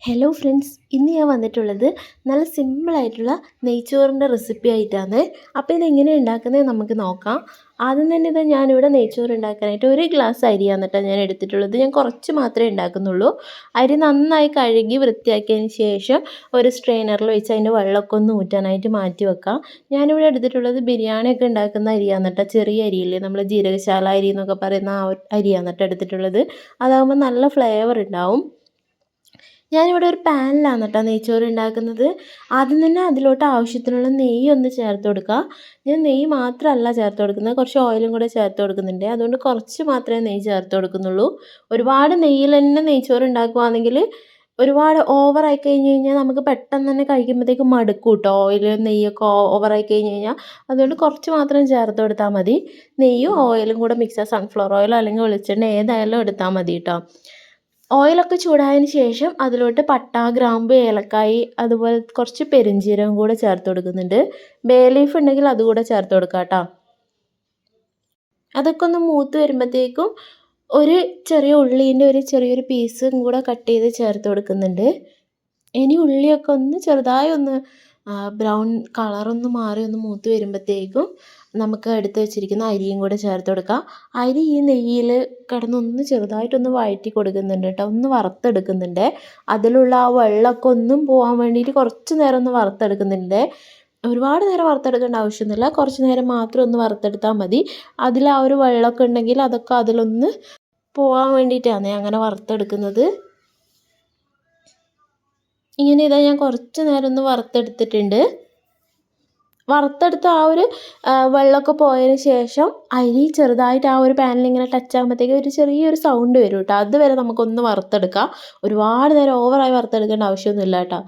Hello friends, ഇന്ന് ഞാൻ വന്നിട്ടുള്ളത് നല്ല സിമ്പിളായിട്ടുള്ള നെയ്ച്ചോറിൻ്റെ റെസിപ്പി ആയിട്ടാണ്. അപ്പോൾ ഇതെങ്ങനെ ഉണ്ടാക്കുന്നത് നമുക്ക് നോക്കാം. ആദ്യം തന്നെ ഞാനിവിടെ നെയ്ച്ചോറ് ഉണ്ടാക്കാനായിട്ട് 1 ഗ്ലാസ് അരിയാണ് കേട്ടോ ഞാൻ എടുത്തിട്ടുള്ളത്. ഞാൻ കുറച്ച് മാത്രമേ ഉണ്ടാക്കുന്നുള്ളൂ. അരി നന്നായി കഴുകി വൃത്തിയാക്കിയതിന് ശേഷം ഒരു സ്ട്രെയിനറിൽ വെച്ച് അതിൻ്റെ വെള്ളമൊക്കെ ഒന്ന് ഊറ്റാനായിട്ട് മാറ്റി വെക്കാം. ഞാനിവിടെ എടുത്തിട്ടുള്ളത് ബിരിയാണിയൊക്കെ ഉണ്ടാക്കുന്ന അരിയാണ് കേട്ടോ. ചെറിയ അരിയില്ലേ, നമ്മൾ ജീരകശാല അരി എന്നൊക്കെ പറയുന്ന ആ അരിയാണ് കേട്ടോ എടുത്തിട്ടുള്ളത്. അതാകുമ്പോൾ നല്ല ഫ്ലേവർ ഉണ്ടാവും. ഞാനിവിടെ ഒരു പാനിലാണ് കേട്ടോ നെയ്ച്ചോറ് ഉണ്ടാക്കുന്നത്. ആദ്യം തന്നെ അതിലോട്ട് ആവശ്യത്തിനുള്ള നെയ്യ് ഒന്ന് ചേർത്ത് കൊടുക്കുക. ഞാൻ നെയ്യ് മാത്രമല്ല ചേർത്ത് കൊടുക്കുന്നത്, കുറച്ച് ഓയിലും കൂടെ ചേർത്ത് കൊടുക്കുന്നുണ്ട്. അതുകൊണ്ട് കുറച്ച് മാത്രമേ നെയ്യ് ചേർത്ത് കൊടുക്കുന്നുള്ളൂ. ഒരുപാട് നെയ്യിൽ തന്നെ നെയ്ച്ചോറ് ഉണ്ടാക്കുകയാണെങ്കിൽ ഒരുപാട് ഓവറായി കഴിഞ്ഞ് കഴിഞ്ഞാൽ നമുക്ക് പെട്ടെന്ന് തന്നെ കഴിക്കുമ്പോഴത്തേക്കും മടുക്കും കേട്ടോ. ഓയിൽ നെയ്യൊക്കെ ഓവറായി കഴിഞ്ഞ് കഴിഞ്ഞാൽ അതുകൊണ്ട് കുറച്ച് മാത്രം ചേർത്ത് കൊടുത്താൽ മതി. നെയ്യും ഓയിലും കൂടെ മിക്സ്, സൺഫ്ലവർ ഓയിലോ അല്ലെങ്കിൽ വെളിച്ചെണ്ണ ഏതായാലും എടുത്താൽ മതി കേട്ടോ. ഓയിലൊക്കെ ചൂടായതിന് ശേഷം അതിലോട്ട് പട്ട, ഗ്രാമ്പ്, ഏലക്കായ്, അതുപോലെ കുറച്ച് പെരുംജീരകം കൂടെ ചേർത്ത് കൊടുക്കുന്നുണ്ട്. ബേ ലീഫ് ഉണ്ടെങ്കിൽ അതുകൂടെ ചേർത്ത് കൊടുക്കാം കേട്ടോ. അതൊക്കെ ഒന്ന് മൂത്ത് വരുമ്പോഴത്തേക്കും ഒരു ചെറിയ ഉള്ളീൻ്റെ ഒരു ചെറിയൊരു പീസും കൂടെ കട്ട് ചെയ്ത് ചേർത്ത് കൊടുക്കുന്നുണ്ട്. ഇനി ഉള്ളിയൊക്കെ ഒന്ന് ചെറുതായി ഒന്ന് ബ്രൗൺ കളറൊന്ന് മാറി ഒന്ന് മൂത്ത് വരുമ്പോഴത്തേക്കും നമുക്ക് എടുത്ത് വെച്ചിരിക്കുന്ന അരിയും കൂടെ ചേർത്ത് കൊടുക്കാം. അരി ഈ നെയ്യിൽ കിടന്നൊന്ന് ചെറുതായിട്ടൊന്ന് വഴറ്റി കൊടുക്കുന്നുണ്ട് കേട്ടോ, ഒന്ന് വറുത്തെടുക്കുന്നുണ്ട്. അതിലുള്ള ആ വെള്ളമൊക്കെ ഒന്നും പോകാൻ വേണ്ടിയിട്ട് കുറച്ച് നേരം ഒന്ന് വറുത്തെടുക്കുന്നുണ്ട്. ഒരുപാട് നേരം വറുത്തെടുക്കേണ്ട ആവശ്യമൊന്നുമില്ല, കുറച്ച് നേരം മാത്രം ഒന്ന് വറുത്തെടുത്താൽ മതി. അതിൽ ആ ഒരു വെള്ളമൊക്കെ ഉണ്ടെങ്കിൽ അതൊക്കെ അതിലൊന്ന് പോകാൻ വേണ്ടിയിട്ടാണ് അങ്ങനെ വറുത്തെടുക്കുന്നത്. ഇങ്ങനെ ഞാൻ കുറച്ച് നേരം ഒന്ന് വറുത്തെടുത്തിട്ടുണ്ട്. വറുത്തെടുത്ത ആ ഒരു വെള്ളമൊക്കെ പോയതിന് ശേഷം അരി ചെറുതായിട്ട് ആ ഒരു പാനിൽ ഇങ്ങനെ ടച്ച് ആകുമ്പോഴത്തേക്ക് ഒരു ചെറിയൊരു സൗണ്ട് വരും കേട്ടോ. അതുവരെ നമുക്കൊന്ന് വറുത്തെടുക്കാം. ഒരുപാട് നേരം ഓവറായി വറുത്തെടുക്കേണ്ട ആവശ്യമൊന്നുമില്ല കേട്ടോ.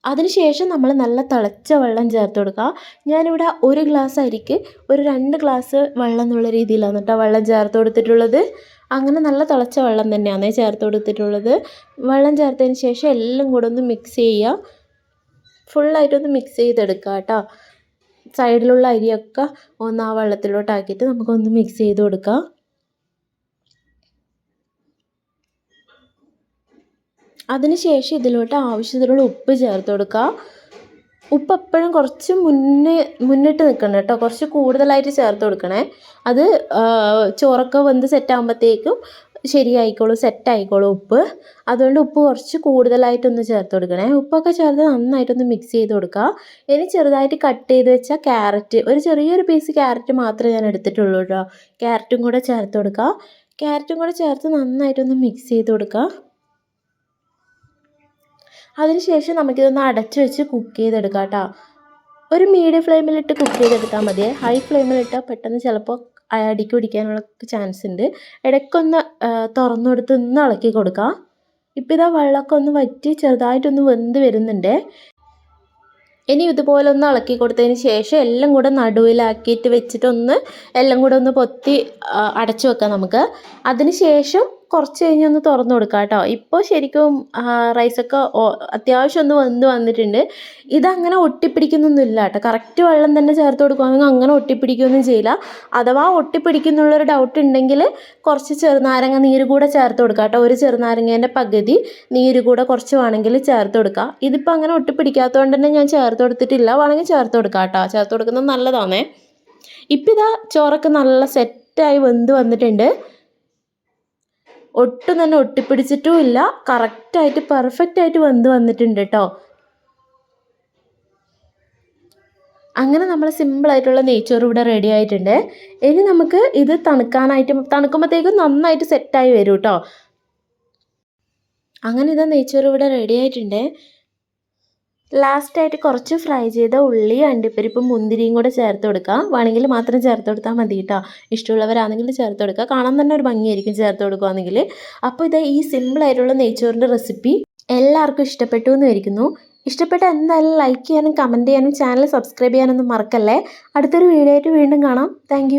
അതിനുശേഷം നമ്മൾ നല്ല തിളച്ച വെള്ളം ചേർത്ത് കൊടുക്കുക. ഞാനിവിടെ 1 ഗ്ലാസ് അരിക്ക് ഒരു 2 ഗ്ലാസ് വെള്ളം എന്നുള്ള രീതിയിലാണ് കേട്ടോ വെള്ളം ചേർത്ത് കൊടുത്തിട്ടുള്ളത്. അങ്ങനെ നല്ല തിളച്ച വെള്ളം തന്നെയാണ് ചേർത്ത് കൊടുത്തിട്ടുള്ളത്. വെള്ളം ചേർത്തതിന് ശേഷം എല്ലാം കൂടെ ഒന്ന് മിക്സ് ചെയ്യുക. ഫുള്ളായിട്ടൊന്ന് മിക്സ് ചെയ്തെടുക്കുക കേട്ടോ. സൈഡിലുള്ള അരിയൊക്കെ ഒന്ന് ആ വെള്ളത്തിലോട്ടാക്കിയിട്ട് നമുക്കൊന്ന് മിക്സ് ചെയ്ത് കൊടുക്കാം. അതിനുശേഷം ഇതിലോട്ട് ആവശ്യത്തിനുള്ള ഉപ്പ് ചേർത്ത് കൊടുക്കുക. ഉപ്പ് എപ്പോഴും കുറച്ച് മുന്നിട്ട് നിൽക്കണം കേട്ടോ, കുറച്ച് കൂടുതലായിട്ട് ചേർത്ത് കൊടുക്കണേ. അത് ചോറൊക്കെ വെന്ത് സെറ്റാകുമ്പോഴത്തേക്കും ശരിയായിക്കോളും, സെറ്റായിക്കോളും ഉപ്പ്. അതുകൊണ്ട് ഉപ്പ് കുറച്ച് കൂടുതലായിട്ടൊന്ന് ചേർത്ത് കൊടുക്കണേ. ഉപ്പൊക്കെ ചേർത്ത് നന്നായിട്ടൊന്ന് മിക്സ് ചെയ്ത് കൊടുക്കുക. ഇനി ചെറുതായിട്ട് കട്ട് ചെയ്ത് വെച്ച ക്യാരറ്റ്, ഒരു ചെറിയൊരു പീസ് ക്യാരറ്റ് മാത്രമേ ഞാൻ എടുത്തിട്ടുള്ളൂ കേട്ടോ. ക്യാരറ്റും കൂടെ ചേർത്ത് കൊടുക്കുക. ക്യാരറ്റും കൂടെ ചേർത്ത് നന്നായിട്ടൊന്ന് മിക്സ് ചെയ്ത് കൊടുക്കുക. അതിനുശേഷം നമുക്കിതൊന്ന് അടച്ച് വെച്ച് കുക്ക് ചെയ്തെടുക്കാം കേട്ടോ. ഒരു മീഡിയം ഫ്ലെയിമിലിട്ട് കുക്ക് ചെയ്തെടുത്താൽ മതി. ഹൈ ഫ്ലെയിമിലിട്ടാൽ പെട്ടെന്ന് ചിലപ്പോൾ അടിക്ക് പിടിക്കാനുള്ള ചാൻസ് ഉണ്ട്. ഇടയ്ക്കൊന്ന് തുറന്നു കൊടുത്ത് ഒന്ന് ഇളക്കി കൊടുക്കാം. ഇപ്പോൾ ഇതാ വെള്ളമൊക്കെ ഒന്ന് വറ്റി ചെറുതായിട്ടൊന്ന് വെന്ത് വരുന്നുണ്ട്. ഇനി ഇതുപോലെ ഒന്ന് ഇളക്കി കൊടുത്തതിന് ശേഷം എല്ലാം കൂടെ നടുവിലാക്കിയിട്ട് വെച്ചിട്ടൊന്ന് എല്ലാം കൂടെ ഒന്ന് പൊത്തി അടച്ചു വെക്കാം നമുക്ക്. അതിന് ശേഷം കുറച്ച് കഴിഞ്ഞ് ഒന്ന് തുറന്നു കൊടുക്കാം കേട്ടോ. ഇപ്പോൾ ശരിക്കും റൈസൊക്കെ അത്യാവശ്യം ഒന്ന് വെന്ത് വന്നിട്ടുണ്ട്. ഇതങ്ങനെ ഒട്ടിപ്പിടിക്കുന്നൊന്നുമില്ല കേട്ടോ. കറക്റ്റ് വെള്ളം തന്നെ ചേർത്ത് കൊടുക്കുകയാണെങ്കിൽ അങ്ങനെ ഒട്ടിപ്പിടിക്കുകയൊന്നും ചെയ്യില്ല. അഥവാ ഒട്ടിപ്പിടിക്കുന്നുള്ളൊരു ഡൗട്ട് ഉണ്ടെങ്കിൽ കുറച്ച് ചെറുനാരങ്ങ നീര് കൂടെ ചേർത്ത് കൊടുക്കാം കേട്ടോ. ഒരു ചെറുനാരങ്ങേൻ്റെ പകുതി നീര് കൂടെ കുറച്ച് വേണമെങ്കിൽ ചേർത്ത് കൊടുക്കുക. ഇതിപ്പോൾ അങ്ങനെ ഒട്ടിപ്പിടിക്കാത്തതുകൊണ്ട് തന്നെ ഞാൻ ചേർത്ത് കൊടുത്തിട്ടില്ല. വേണമെങ്കിൽ ചേർത്ത് കൊടുക്കാം കേട്ടോ, ചേർത്ത് കൊടുക്കുന്നത് നല്ലതാണേ. ഇപ്പം ഇതാ ചോറൊക്കെ നല്ല സെറ്റായി വെന്ത് വന്നിട്ടുണ്ട്. ഒട്ടും തന്നെ ഒട്ടിപ്പിടിച്ചിട്ടും ഇല്ല, കറക്റ്റായിട്ട് പെർഫെക്റ്റായിട്ട് വെന്ത് വന്നിട്ടുണ്ട് കേട്ടോ. അങ്ങനെ നമ്മൾ സിമ്പിളായിട്ടുള്ള നെയ്ച്ചോറ് ഇവിടെ റെഡി ആയിട്ടുണ്ട്. ഇനി നമുക്ക് ഇത് തണുക്കുമ്പോഴത്തേക്കും നന്നായിട്ട് സെറ്റായി വരും കേട്ടോ. അങ്ങനെ ഇതാ നെയ്ച്ചോറ് ഇവിടെ റെഡി ആയിട്ടുണ്ട്. ലാസ്റ്റായിട്ട് കുറച്ച് ഫ്രൈ ചെയ്ത ഉള്ളി, അണ്ടിപ്പരിപ്പും മുന്തിരിയും കൂടെ ചേർത്ത് കൊടുക്കുക. വേണമെങ്കിൽ മാത്രം ചേർത്ത് കൊടുത്താൽ മതി കേട്ടോ. ഇഷ്ടമുള്ളവരാണെങ്കിൽ ചേർത്ത് കൊടുക്കുക. കാണാൻ തന്നെ ഒരു ഭംഗിയായിരിക്കും ചേർത്ത് കൊടുക്കുകയാണെങ്കിൽ. അപ്പോൾ ഇത് ഈ സിമ്പിളായിട്ടുള്ള നെയ്ച്ചോറിൻ്റെ റെസിപ്പി എല്ലാവർക്കും ഇഷ്ടപ്പെട്ടു എന്ന് വിചാരിക്കുന്നു. ഇഷ്ടപ്പെട്ട എന്തായാലും ലൈക്ക് ചെയ്യാനും കമൻറ്റ് ചെയ്യാനും ചാനൽ സബ്സ്ക്രൈബ് ചെയ്യാനൊന്നും മറക്കല്ലേ. അടുത്തൊരു വീഡിയോ ആയിട്ട് വീണ്ടും കാണാം. താങ്ക്